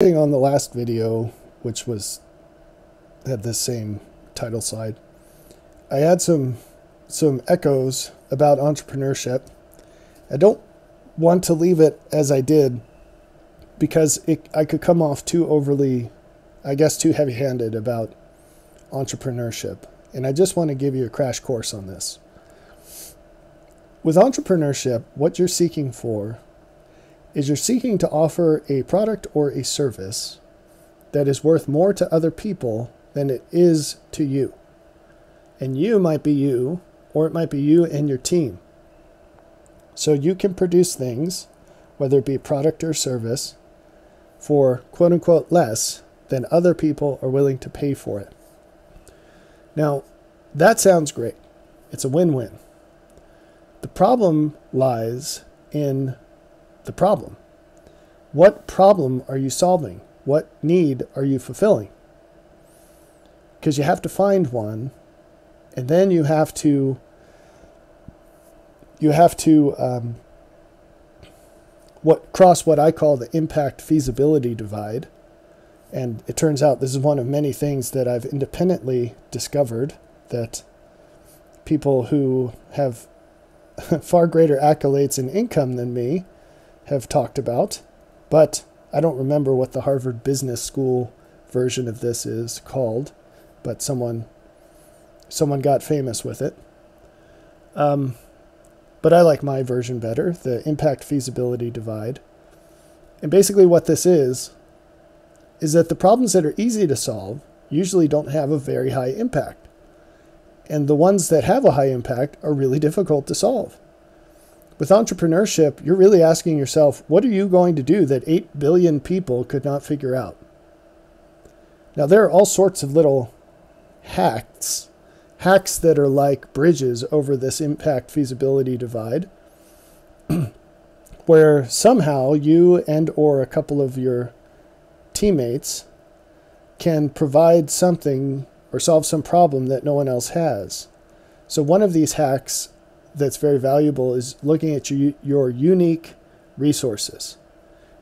On the last video, which had this same title slide, I had some echoes about entrepreneurship. I don't want to leave it as I did because I could come off too overly, I guess, too heavy-handed about entrepreneurship. And I just want to give you a crash course on this. With entrepreneurship, what you're seeking for is you're seeking to offer a product or a service that is worth more to other people than it is to you. And you might be you, or it might be you and your team. So you can produce things, whether it be a product or service, for quote-unquote less than other people are willing to pay for it. Now, that sounds great. It's a win-win. The problem lies in the problem. What problem are you solving? What need are you fulfilling? Because you have to find one, and then you have to cross what I call the impact feasibility divide. And it turns out this is one of many things that I've independently discovered that people who have far greater accolades and income than me have talked about, but I don't remember what the Harvard Business School version of this is called, but someone got famous with it. But I like my version better, the impact feasibility divide. And basically what this is that the problems that are easy to solve usually don't have a very high impact. And the ones that have a high impact are really difficult to solve. With entrepreneurship, you're really asking yourself, what are you going to do that 8 billion people could not figure out? Now, there are all sorts of little hacks that are like bridges over this impact feasibility divide, where somehow you and or a couple of your teammates can provide something or solve some problem that no one else has. So one of these hacks that's very valuable is looking at your unique resources.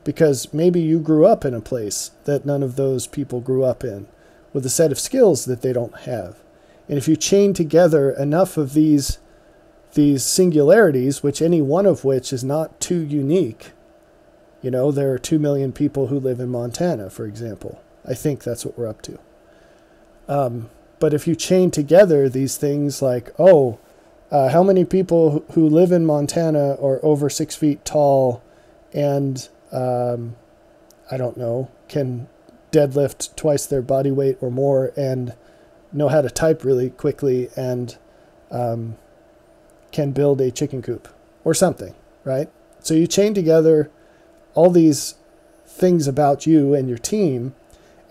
Because maybe you grew up in a place that none of those people grew up in, with a set of skills that they don't have. And if you chain together enough of these singularities, which any one of which is not too unique, you know, there are 2 million people who live in Montana, for example. I think that's what we're up to. But if you chain together these things like, how many people who live in Montana are over 6 feet tall and, I don't know, can deadlift twice their body weight or more and know how to type really quickly and can build a chicken coop or something, right? So you chain together all these things about you and your team,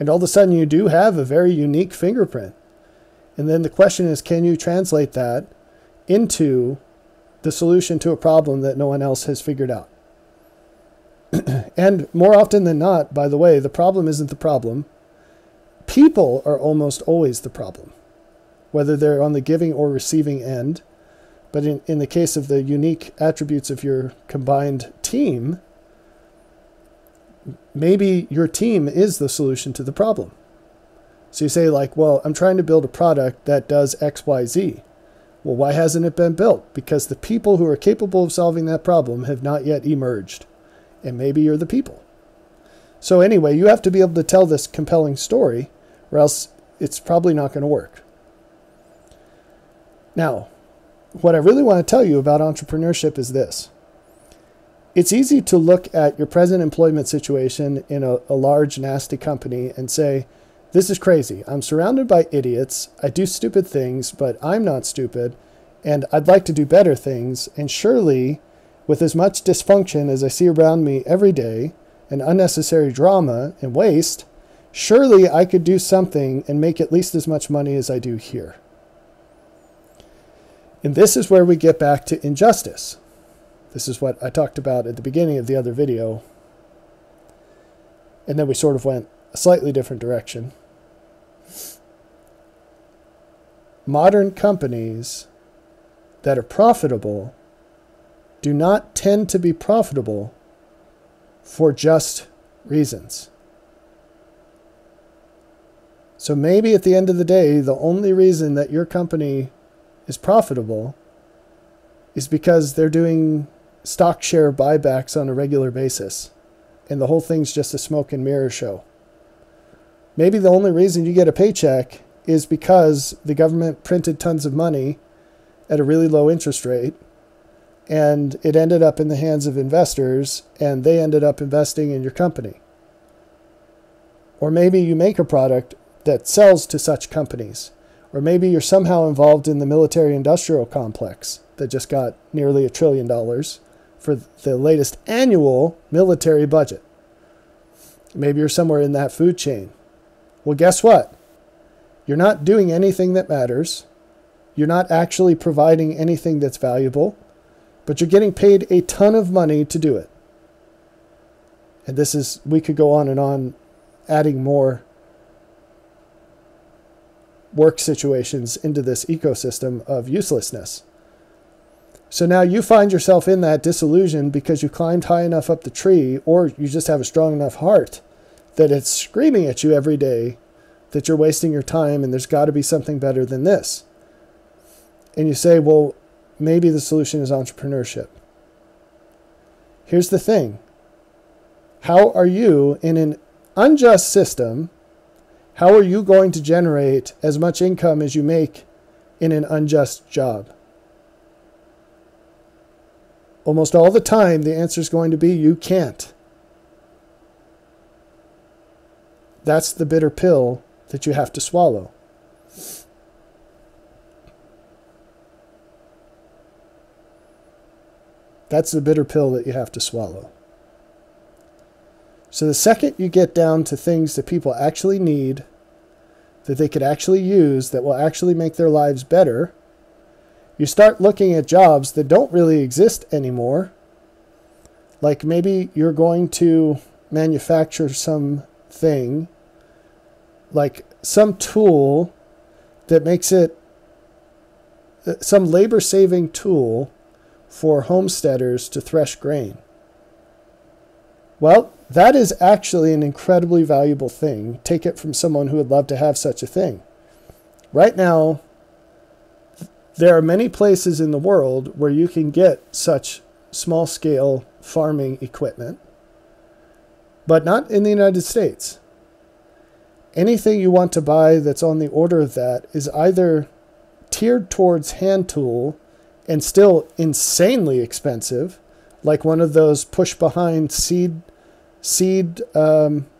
and all of a sudden you do have a very unique fingerprint. And then the question is, can you translate that into the solution to a problem that no one else has figured out? And more often than not, by the way, the problem isn't the problem. People are almost always the problem, whether they're on the giving or receiving end. But in the case of the unique attributes of your combined team, maybe your team is the solution to the problem. So you say like, well, I'm trying to build a product that does X, Y, Z. Well, why hasn't it been built? Because the people who are capable of solving that problem have not yet emerged. And maybe you're the people. So anyway, you have to be able to tell this compelling story, or else it's probably not going to work. Now, what I really want to tell you about entrepreneurship is this. It's easy to look at your present employment situation in a large, nasty company and say, this is crazy. I'm surrounded by idiots. I do stupid things, but I'm not stupid. And I'd like to do better things. And surely, with as much dysfunction as I see around me every day, and unnecessary drama and waste, surely I could do something and make at least as much money as I do here. And this is where we get back to injustice. This is what I talked about at the beginning of the other video. And then we sort of went a slightly different direction. Modern companies that are profitable do not tend to be profitable for just reasons. So maybe at the end of the day, the only reason that your company is profitable is because they're doing stock share buybacks on a regular basis. And the whole thing's just a smoke and mirror show. Maybe the only reason you get a paycheck is because the government printed tons of money at a really low interest rate, and it ended up in the hands of investors, and they ended up investing in your company. Or maybe you make a product that sells to such companies. Or maybe you're somehow involved in the military-industrial complex that just got nearly $1 trillion for the latest annual military budget. Maybe you're somewhere in that food chain. Well, guess what? You're not doing anything that matters. You're not actually providing anything that's valuable, but you're getting paid a ton of money to do it. And we could go on and on, adding more work situations into this ecosystem of uselessness. So now you find yourself in that disillusion because you climbed high enough up the tree, or you just have a strong enough heart that it's screaming at you every day that you're wasting your time and there's got to be something better than this. And you say, well, maybe the solution is entrepreneurship. Here's the thing. How are you, in an unjust system, how are you going to generate as much income as you make in an unjust job? Almost all the time, the answer is going to be you can't. That's the bitter pill that you have to swallow. That's the bitter pill that you have to swallow. So the second you get down to things that people actually need, that they could actually use, that will actually make their lives better, you start looking at jobs that don't really exist anymore. Like maybe you're going to manufacture something, like some tool that makes it, some labor-saving tool for homesteaders to thresh grain. Well, that is actually an incredibly valuable thing. Take it from someone who would love to have such a thing. Right now, there are many places in the world where you can get such small-scale farming equipment, but not in the United States. Anything you want to buy that's on the order of that is either tiered towards hand tool and still insanely expensive, like one of those push-behind seed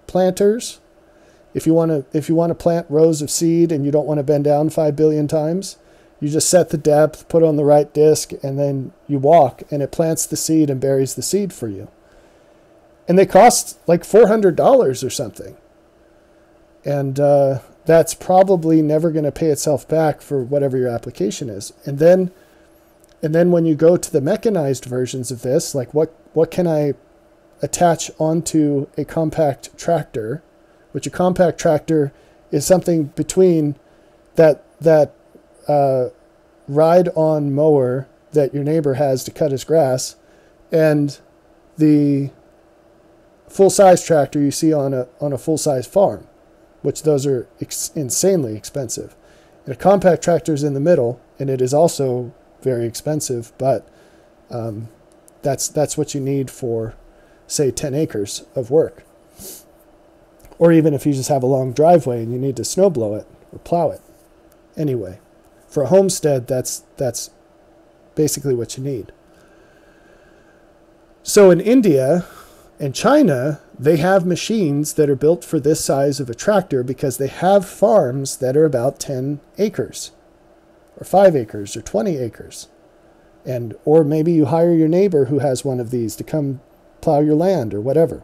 planters. If you want to plant rows of seed and you don't want to bend down 5 billion times, you just set the depth, put on the right disc, and then you walk, and it plants the seed and buries the seed for you. And they cost like $400 or something. And that's probably never going to pay itself back for whatever your application is. And then when you go to the mechanized versions of this, like what can I attach onto a compact tractor, which a compact tractor is something between that ride-on mower that your neighbor has to cut his grass and the full-size tractor you see on a full-size farm, which those are insanely expensive. And a compact tractor is in the middle, and it is also very expensive, but that's what you need for, say, 10 acres of work. Or even if you just have a long driveway and you need to snow blow it or plow it. Anyway, for a homestead, that's basically what you need. So in India and China, they have machines that are built for this size of a tractor because they have farms that are about 10 acres or 5 acres or 20 acres. Or maybe you hire your neighbor who has one of these to come plow your land or whatever.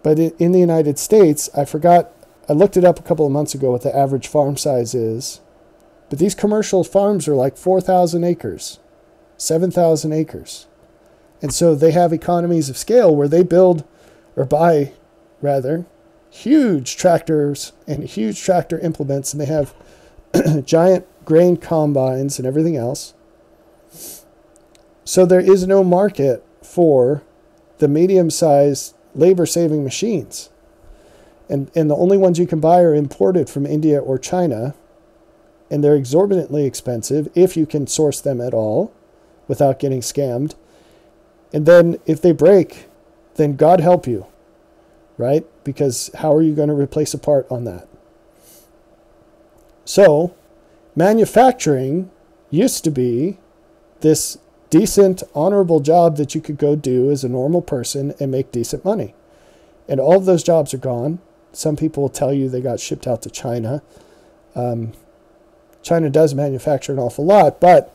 But in the United States, I looked it up a couple of months ago what the average farm size is. But these commercial farms are like 4,000 acres, 7,000 acres. And so they have economies of scale where they build, or buy rather, huge tractors and huge tractor implements, and they have giant grain combines and everything else. So there is no market for the medium-sized labor-saving machines. And the only ones you can buy are imported from India or China, and they're exorbitantly expensive if you can source them at all without getting scammed. And then if they break, then God help you, right? Because how are you going to replace a part on that? So manufacturing used to be this decent, honorable job that you could go do as a normal person and make decent money. And all of those jobs are gone. Some people will tell you they got shipped out to China. China does manufacture an awful lot, but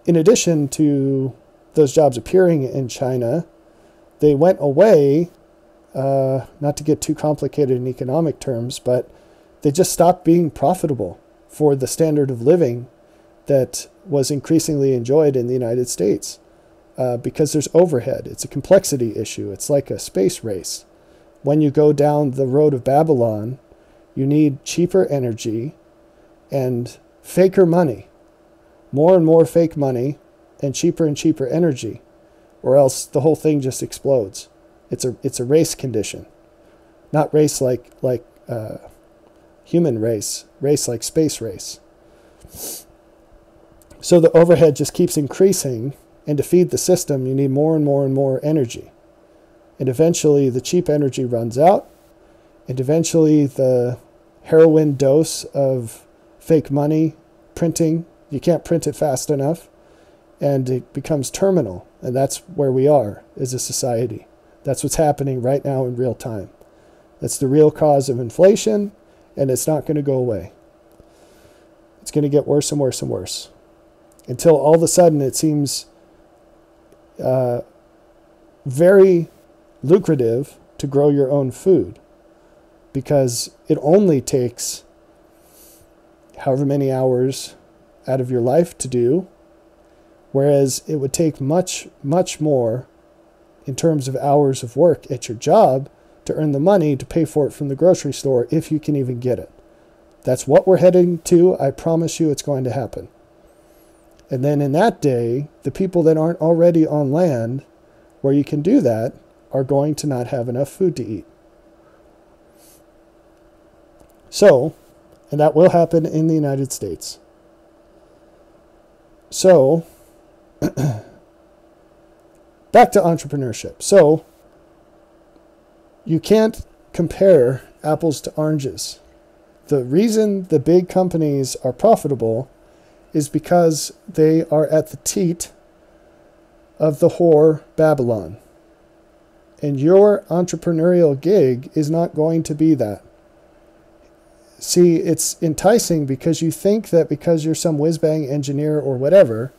in addition to those jobs appearing in China, they went away, not to get too complicated in economic terms, but they just stopped being profitable for the standard of living that was increasingly enjoyed in the United States, because there's overhead. It's a complexity issue. It's like a space race. When you go down the road of Babylon, you need cheaper energy and faker money, more and more fake money and cheaper energy, or else the whole thing just explodes. It's a race condition, not race like human race like space race. So the overhead just keeps increasing, and to feed the system, you need more and more energy. And eventually the cheap energy runs out, and eventually the heroin dose of fake money printing, you can't print it fast enough, and it becomes terminal. And that's where we are as a society. That's what's happening right now in real time. That's the real cause of inflation, and it's not going to go away. It's going to get worse and worse and worse, until all of a sudden it seems very lucrative to grow your own food, because it only takes however many hours out of your life to do, whereas it would take much more in terms of hours of work at your job to earn the money to pay for it from the grocery store, if you can even get it. That's what we're heading to. I promise you it's going to happen. And then in that day, the people that aren't already on land where you can do that are going to not have enough food to eat. So, and that will happen in the United States. So, back to entrepreneurship. So, you can't compare apples to oranges. The reason the big companies are profitable is because they are at the teat of the whore Babylon. And your entrepreneurial gig is not going to be that. See, it's enticing because you think that because you're some whiz-bang engineer or whatever,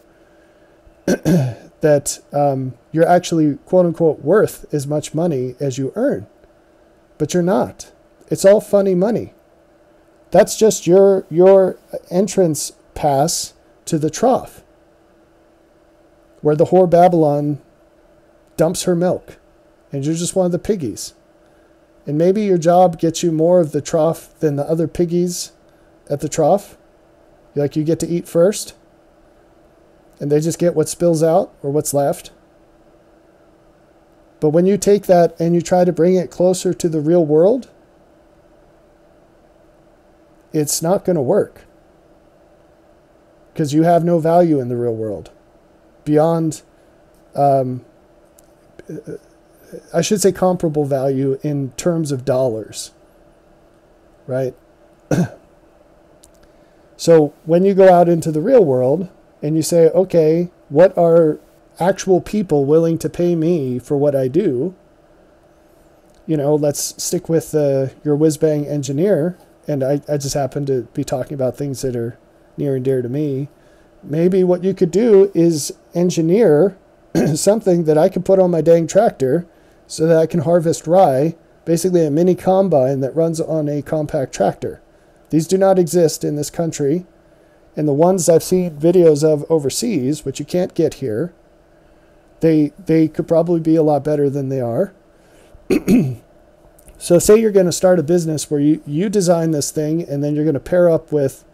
that you're actually, quote-unquote, worth as much money as you earn. But you're not. It's all funny money. That's just your entrance pass to the trough, where the whore Babylon dumps her milk, and you're just one of the piggies. And maybe your job gets you more of the trough than the other piggies at the trough. Like, you get to eat first, and they just get what spills out or what's left. But when you take that and you try to bring it closer to the real world, it's not going to work, because you have no value in the real world beyond, I should say, comparable value in terms of dollars, right? So when you go out into the real world and you say, okay, what are actual people willing to pay me for what I do? You know, let's stick with your whiz-bang engineer. And I just happen to be talking about things that are near and dear to me. Maybe what you could do is engineer something that I can put on my dang tractor so that I can harvest rye, basically a mini combine that runs on a compact tractor. These do not exist in this country. And the ones I've seen videos of overseas, which you can't get here, they could probably be a lot better than they are. So say you're going to start a business where you design this thing, and then you're going to pair up with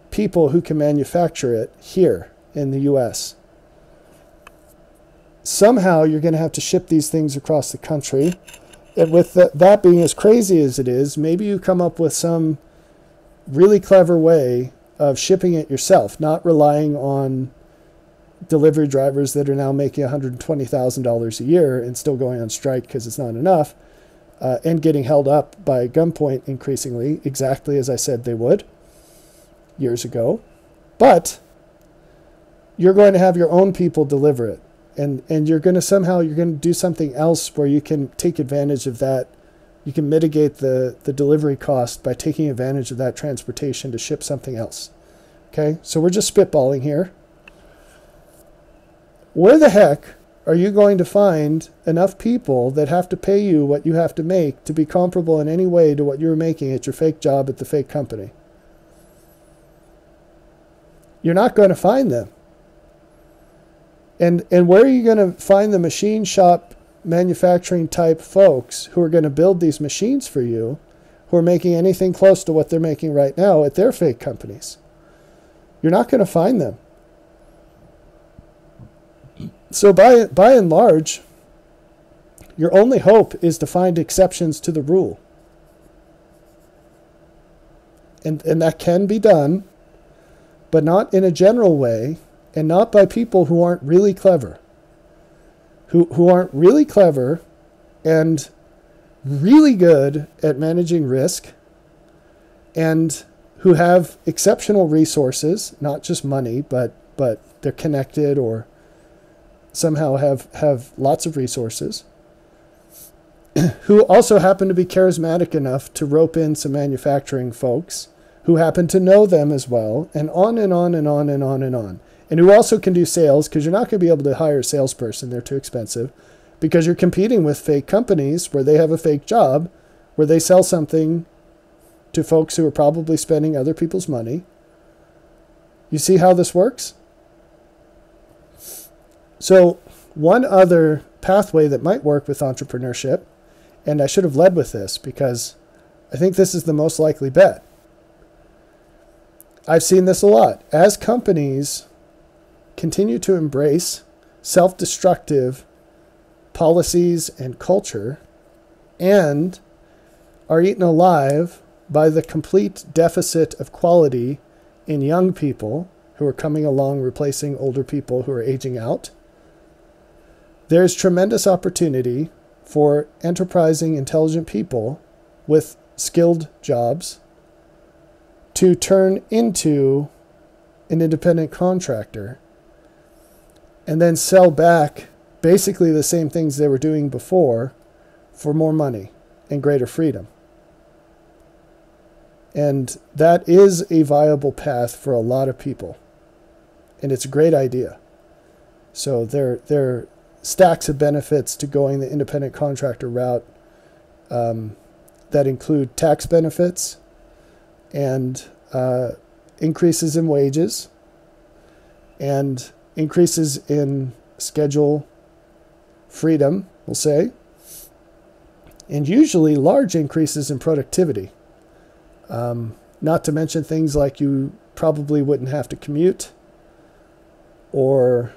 people who can manufacture it here in the US. Somehow you're going to have to ship these things across the country, And with that being as crazy as it is, maybe you come up with some really clever way of shipping it yourself, not relying on delivery drivers that are now making $120,000 a year and still going on strike because it's not enough, and getting held up by gunpoint increasingly, exactly as I said they would years ago. But you're going to have your own people deliver it. And you're going to do something else where you can take advantage of that. You can mitigate the delivery cost by taking advantage of that transportation to ship something else. Okay, so we're just spitballing here. Where the heck are you going to find enough people that have to pay you what you have to make to be comparable in any way to what you were making at your fake job at the fake company? You're not going to find them. And where are you going to find the machine shop manufacturing type folks who are going to build these machines for you, who are making anything close to what they're making right now at their fake companies? You're not going to find them. So by and large, your only hope is to find exceptions to the rule. And that can be done, but not in a general way, and not by people who aren't really clever. Who aren't really clever and really good at managing risk, and who have exceptional resources, not just money, but they're connected or somehow have lots of resources, who also happen to be charismatic enough to rope in some manufacturing folks who happen to know them as well, and on and on and on and on and on. And who also can do sales, because you're not going to be able to hire a salesperson. They're too expensive, because you're competing with fake companies where they have a fake job, where they sell something to folks who are probably spending other people's money. You see how this works? So one other pathway that might work with entrepreneurship, and I should have led with this because I think this is the most likely bet. I've seen this a lot. As companies continue to embrace self-destructive policies and culture and are eaten alive by the complete deficit of quality in young people who are coming along replacing older people who are aging out, there's tremendous opportunity for enterprising, intelligent people with skilled jobs to turn into an independent contractor and then sell back basically the same things they were doing before for more money and greater freedom. And that is a viable path for a lot of people. And it's a great idea. So there are stacks of benefits to going the independent contractor route that include tax benefits and increases in wages and increases in schedule freedom, we'll say, and usually large increases in productivity. Not to mention things like you probably wouldn't have to commute or,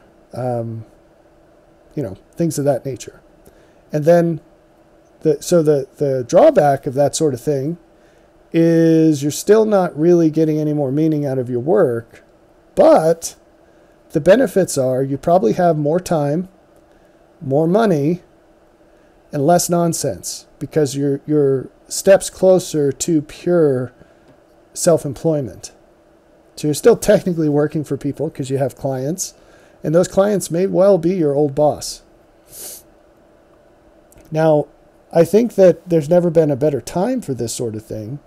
things of that nature. And then the drawback of that sort of thing is you're still not really getting any more meaning out of your work, but the benefits are you probably have more time, more money, and less nonsense because you're steps closer to pure self-employment. So you're still technically working for people because you have clients, and those clients may well be your old boss. Now, I think that there's never been a better time for this sort of thing,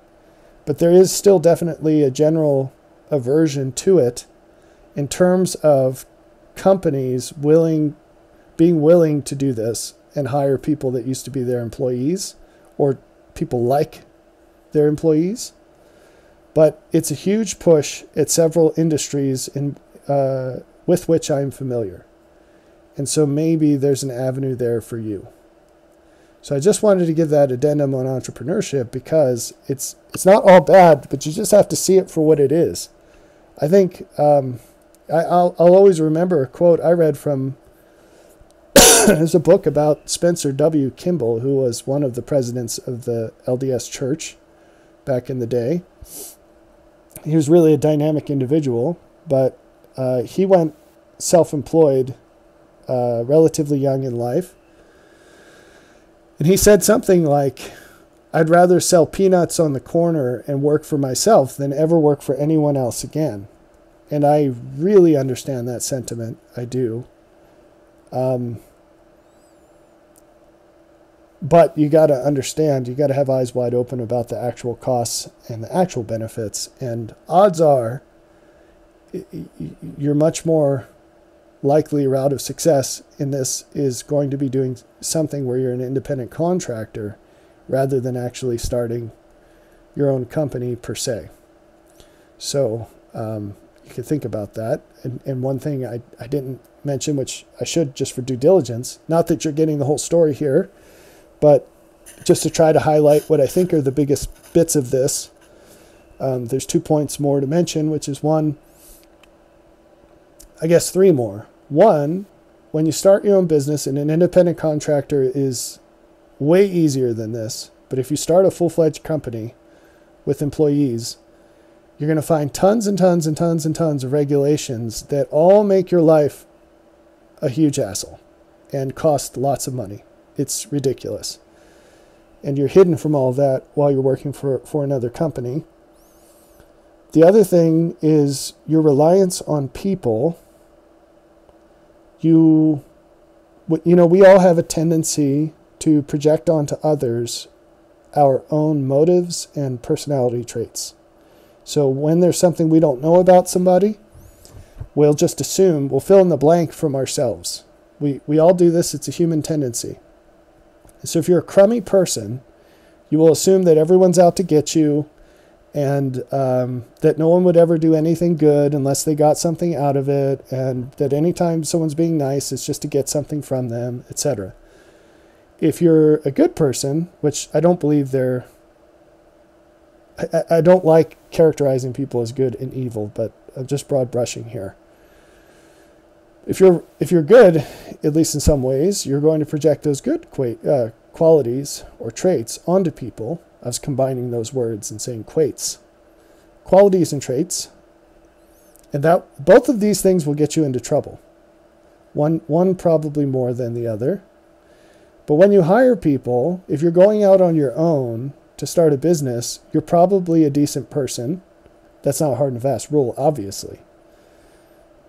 but there is still definitely a general aversion to it in terms of companies being willing to do this and hire people that used to be their employees or people like their employees. But it's a huge push at several industries with which I'm familiar. And so maybe there's an avenue there for you. So I just wanted to give that addendum on entrepreneurship because it's not all bad, but you just have to see it for what it is. I think I'll always remember a quote I read from there's a book about Spencer W. Kimball, who was one of the presidents of the LDS Church back in the day. He was really a dynamic individual, but he went self-employed relatively young in life. And he said something like, I'd rather sell peanuts on the corner and work for myself than ever work for anyone else again. And I really understand that sentiment. I do. But you got to understand, you got to have eyes wide open about the actual costs and the actual benefits. And odds are you're much more likely route of success in this is going to be doing something where you're an independent contractor rather than actually starting your own company per se. So you can think about that. And one thing I didn't mention, which I should just for due diligence, not that you're getting the whole story here, but just to try to highlight what I think are the biggest bits of this. There's 2 points more to mention, which is one, I guess 3 more. One, when you start your own business, and an independent contractor is way easier than this, but if you start a full-fledged company with employees, you're going to find tons and tons and tons and tons of regulations that all make your life a huge hassle and cost lots of money. It's ridiculous. And you're hidden from all of that while you're working for another company. The other thing is your reliance on people. We all have a tendency to project onto others our own motives and personality traits. So when there's something we don't know about somebody, we'll just assume, we'll fill in the blank from ourselves. We all do this, it's a human tendency. So if you're a crummy person, you will assume that everyone's out to get you and that no one would ever do anything good unless they got something out of it, and that anytime someone's being nice, it's just to get something from them, etc. If you're a good person, which I don't believe I don't like characterizing people as good and evil, but I'm just broad brushing here. If you're good, at least in some ways, you're going to project those good qualities or traits onto people. I was combining those words and saying quates. Qualities and traits. And that both of these things will get you into trouble. One probably more than the other. But when you hire people, if you're going out on your own to start a business, you're probably a decent person. That's not a hard and fast rule, obviously.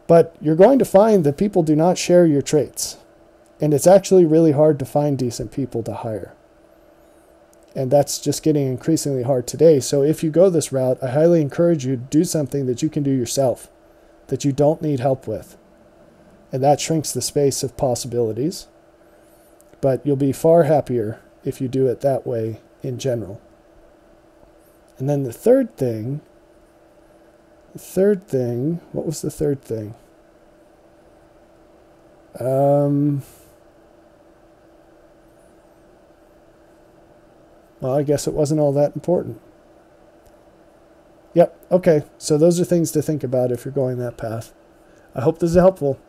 But you're going to find that people do not share your traits. And it's actually really hard to find decent people to hire. And that's just getting increasingly hard today. So if you go this route, I highly encourage you to do something that you can do yourself, that you don't need help with. And that shrinks the space of possibilities. But you'll be far happier if you do it that way in general. And then the third thing, what was the third thing? Well, I guess it wasn't all that important. Yep, okay. So those are things to think about if you're going that path. I hope this is helpful.